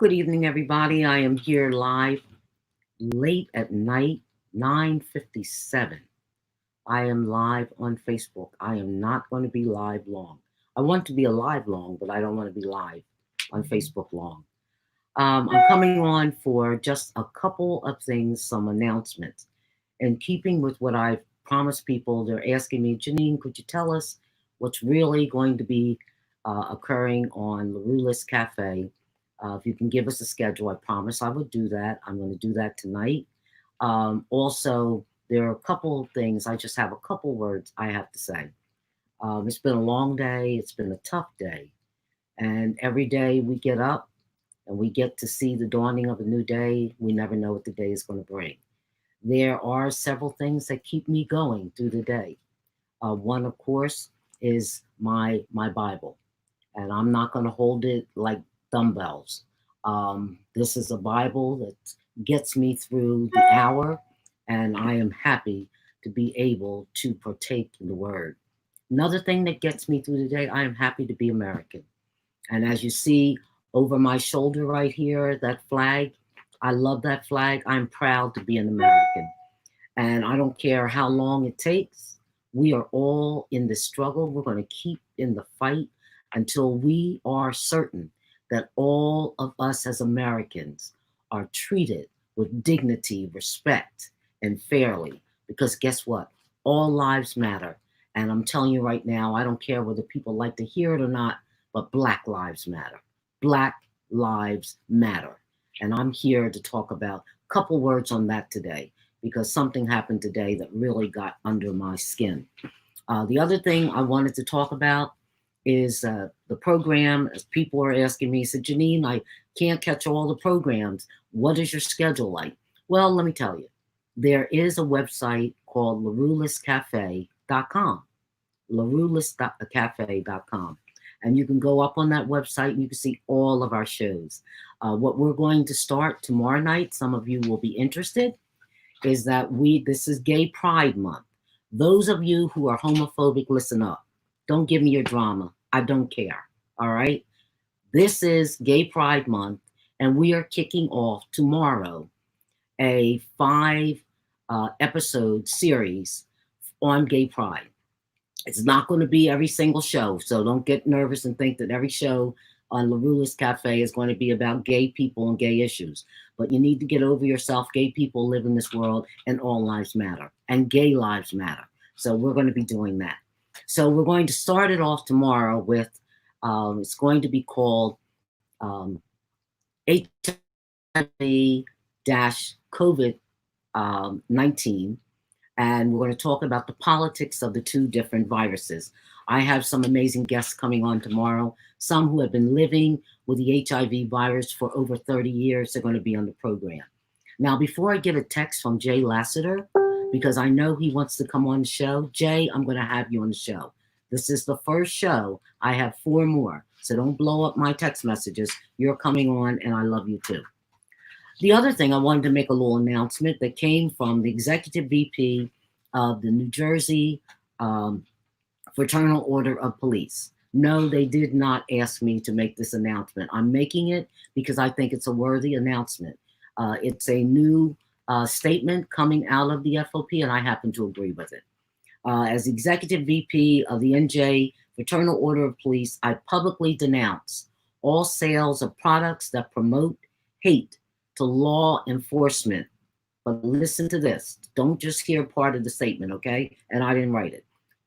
Good evening, everybody. I am here live late at night, 9:57. I am live on Facebook. I am not going to be live long. I want to be alive long, but I don't want to be live on Facebook long. I'm coming on for just a couple of things, some announcements. In keeping with what I've promised people, they're asking me, Janine, could you tell us what's really going to be occurring on LaRuelist Cafe? If you can give us a schedule, I promise I would do that. I'm going to do that tonight. Also, there are a couple of things. I just have a couple words I have to say. It's been a long day. It's been a tough day. And every day we get up and we get to see the dawning of a new day. We never know what the day is going to bring. There are several things that keep me going through the day. One, of course, is my Bible, and I'm not going to hold it like dumbbells. This is a Bible that gets me through the hour, and I am happy to be able to partake in the Word. Another thing that gets me through the day, I am happy to be American. And as you see over my shoulder right here, that flag, I love that flag. I'm proud to be an American. And I don't care how long it takes. We are all in this struggle. We're going to keep in the fight until we are certain that all of us as Americans are treated with dignity, respect, and fairly. Because guess what? All lives matter. And I'm telling you right now, I don't care whether people like to hear it or not, but Black lives matter. Black lives matter. And I'm here to talk about a couple words on that today, because something happened today that really got under my skin. The other thing I wanted to talk about is the program. As people are asking me, said, Janine, I can't catch all the programs. What is your schedule like? Well, let me tell you. There is a website called LaRuelistCafe.com. LaRuelistCafe.com. And you can go up on that website and you can see all of our shows. What we're going to start tomorrow night, some of you will be interested, is that this is Gay Pride Month. Those of you who are homophobic, listen up. Don't give me your drama. I don't care. All right? This is Gay Pride Month, and we are kicking off tomorrow a 5-episode series on gay pride. It's not going to be every single show, so don't get nervous and think that every show on LaRuelist Cafe is going to be about gay people and gay issues. But you need to get over yourself. Gay people live in this world, and all lives matter, and gay lives matter. So we're going to be doing that. So we're going to start it off tomorrow with, it's going to be called HIV-COVID-19. And we're going to talk about the politics of the two different viruses. I have some amazing guests coming on tomorrow, some who have been living with the HIV virus for over 30 years. They're going to be on the program. Now, before I get a text from Jay Lassiter, because I know he wants to come on the show, Jay, I'm going to have you on the show. This is the first show. I have 4 more. So don't blow up my text messages. You're coming on, and I love you too. The other thing, I wanted to make a little announcement that came from the executive VP of the New Jersey Fraternal Order of Police. No, they did not ask me to make this announcement. I'm making it because I think it's a worthy announcement. It's a new statement coming out of the FOP, and I happen to agree with it. As executive VP of the NJ Fraternal Order of Police, I publicly denounce all sales of products that promote hate to law enforcement. But listen to this. Don't just hear part of the statement, okay? And I didn't write it.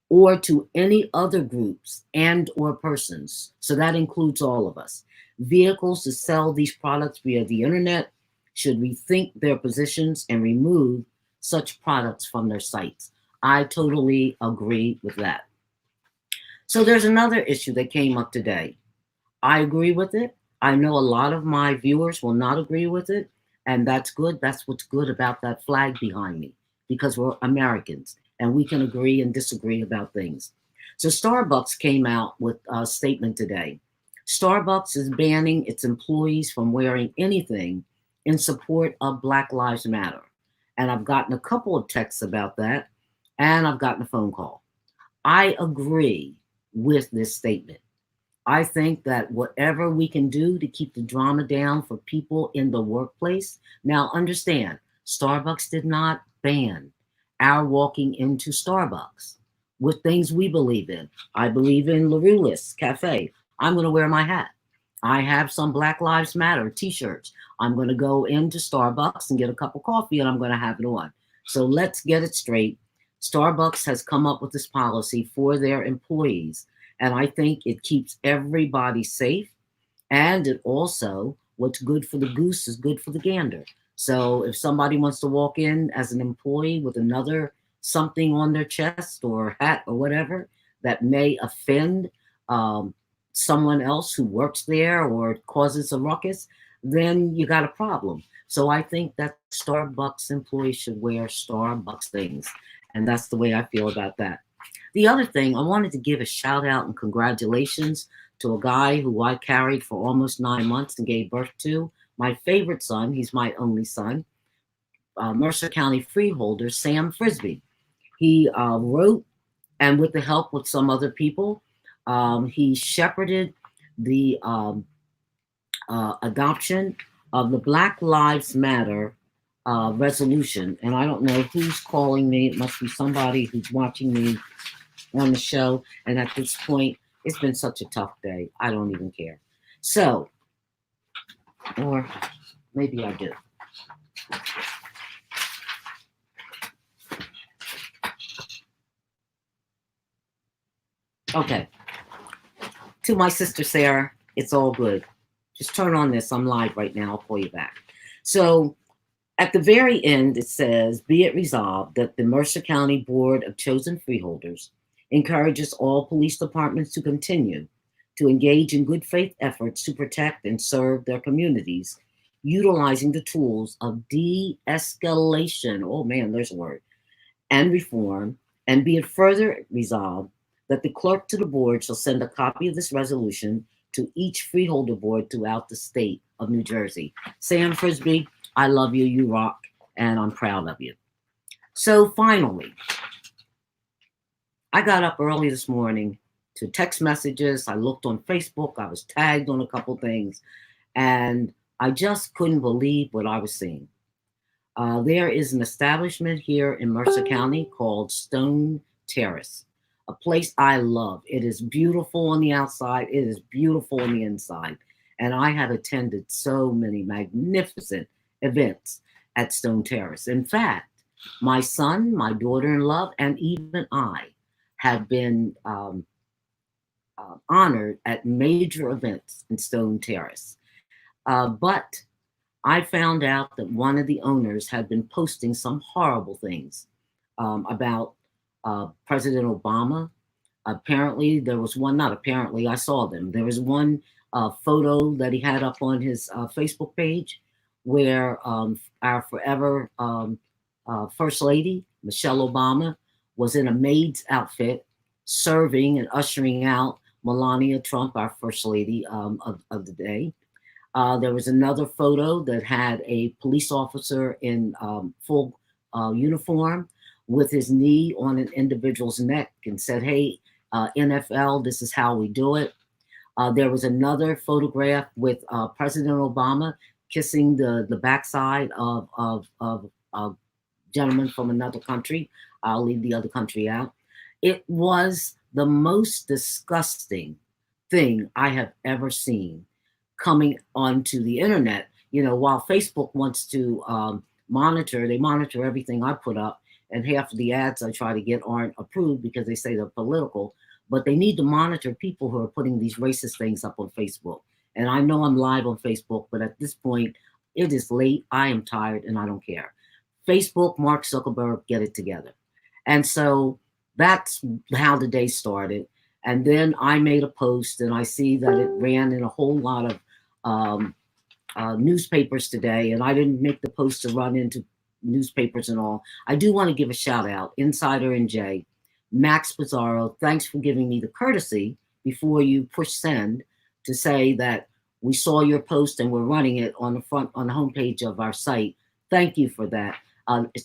Or to any other groups and or persons. So that includes all of us. Vehicles to sell these products via the internet should rethink their positions and remove such products from their sites. I totally agree with that. So there's another issue that came up today. I agree with it. I know a lot of my viewers will not agree with it, and that's good. That's what's good about that flag behind me, because we're Americans and we can agree and disagree about things. So Starbucks came out with a statement today. Starbucks is banning its employees from wearing anything in support of Black Lives Matter. And I've gotten a couple of texts about that, and I've gotten a phone call. I agree with this statement. I think that whatever we can do to keep the drama down for people in the workplace. Now, understand, Starbucks did not ban our walking into Starbucks with things we believe in. I believe in LaRuelist Cafe. I'm going to wear my hat. I have some Black Lives Matter t-shirts. I'm going to go into Starbucks and get a cup of coffee and I'm going to have it on. So let's get it straight. Starbucks has come up with this policy for their employees, and I think it keeps everybody safe. And it also, what's good for the goose is good for the gander. So if somebody wants to walk in as an employee with another something on their chest or hat or whatever that may offend um, someone else who works there or causes a ruckus, then you got a problem. So I think that Starbucks employees should wear Starbucks things. And that's the way I feel about that. The other thing, I wanted to give a shout out and congratulations to a guy who I carried for almost 9 months and gave birth to. My favorite son, he's my only son, Mercer County freeholder, Sam Frisbee. He wrote, and with the help with some other people, he shepherded the adoption of the Black Lives Matter resolution. And I don't know who's calling me. It must be somebody who's watching me on the show. And at this point, it's been such a tough day. I don't even care. So, or maybe I do. Okay. To my sister Sarah, it's all good. Just turn on this. I'm live right now. I'll call you back. So, at the very end, it says, be it resolved that the Mercer County Board of Chosen Freeholders encourages all police departments to continue to engage in good faith efforts to protect and serve their communities, utilizing the tools of de-escalation, oh man, there's a word, and reform, and be it further resolved that the clerk to the board shall send a copy of this resolution to each freeholder board throughout the state of New Jersey. Sam Frisbee, I love you, you rock, and I'm proud of you. So finally, I got up early this morning to text messages. I looked on Facebook. I was tagged on a couple things, and I just couldn't believe what I was seeing. There is an establishment here in Mercer County called Stone Terrace, a place I love. It is beautiful on the outside. It is beautiful on the inside. And I have attended so many magnificent events at Stone Terrace. In fact, my son, my daughter-in-law, and even I have been honored at major events in Stone Terrace. But I found out that one of the owners had been posting some horrible things about President Obama. Apparently, there was one, not apparently, I saw them. There was one photo that he had up on his Facebook page where our forever First Lady, Michelle Obama, was in a maid's outfit serving and ushering out Melania Trump, our First Lady of the day. There was another photo that had a police officer in full uniform with his knee on an individual's neck and said, hey, NFL, this is how we do it. There was another photograph with President Obama kissing the backside of a gentleman from another country. I'll leave the other country out. It was the most disgusting thing I have ever seen coming onto the internet. You know, while Facebook wants to monitor, they monitor everything I put up, and half of the ads I try to get aren't approved because they say they're political, but they need to monitor people who are putting these racist things up on Facebook. And I know I'm live on Facebook, but at this point, it is late, I am tired, and I don't care. Facebook, Mark Zuckerberg, get it together. And so that's how the day started. And then I made a post, and I see that it ran in a whole lot of newspapers today, and I didn't make the post to run into newspapers and all. I do want to give a shout out, Insider NJ, Max Pizarro, thanks for giving me the courtesy before you push send to say that we saw your post and we're running it on the homepage of our site. Thank you for that.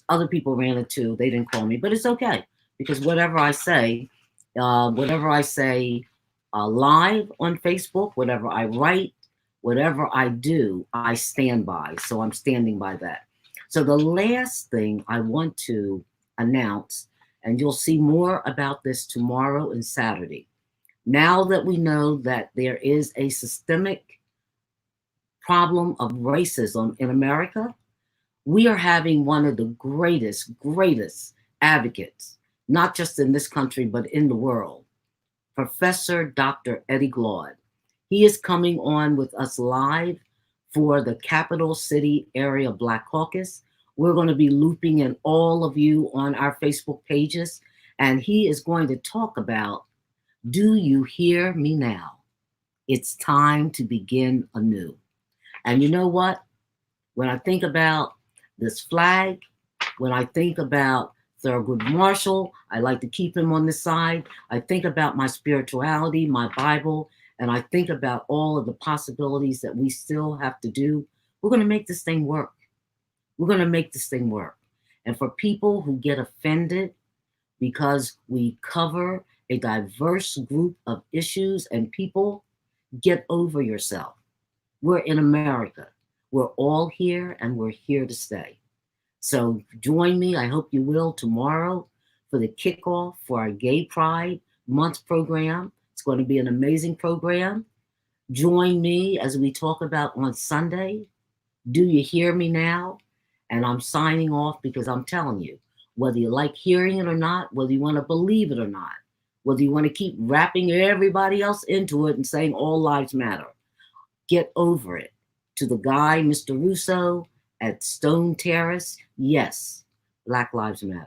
Other people ran it too. They didn't call me, but it's okay because whatever I say live on Facebook. Whatever I write, whatever I do, I stand by. So I'm standing by that. So the last thing I want to announce, and you'll see more about this tomorrow and Saturday. Now that we know that there is a systemic problem of racism in America, we are having one of the greatest advocates, not just in this country, but in the world, Professor Dr. Eddie Glaude. He is coming on with us live for the Capital City Area Black Caucus. We're going to be looping in all of you on our Facebook pages, and he is going to talk about, do you hear me now? It's time to begin anew. And you know what? When I think about this flag, when I think about Thurgood Marshall, I like to keep him on the side. I think about my spirituality, my Bible, and I think about all of the possibilities that we still have to do. We're going to make this thing work. We're going to make this thing work. And for people who get offended because we cover a diverse group of issues and people, get over yourself. We're in America. We're all here and we're here to stay. So join me, I hope you will, tomorrow for the kickoff for our Gay Pride Month program. It's going to be an amazing program. Join me as we talk about on Sunday, do you hear me now? And I'm signing off because I'm telling you, whether you like hearing it or not, whether you want to believe it or not, whether you want to keep wrapping everybody else into it and saying all lives matter, get over it. To the guy, Mr. Russo, at Stone Terrace, yes, Black Lives Matter.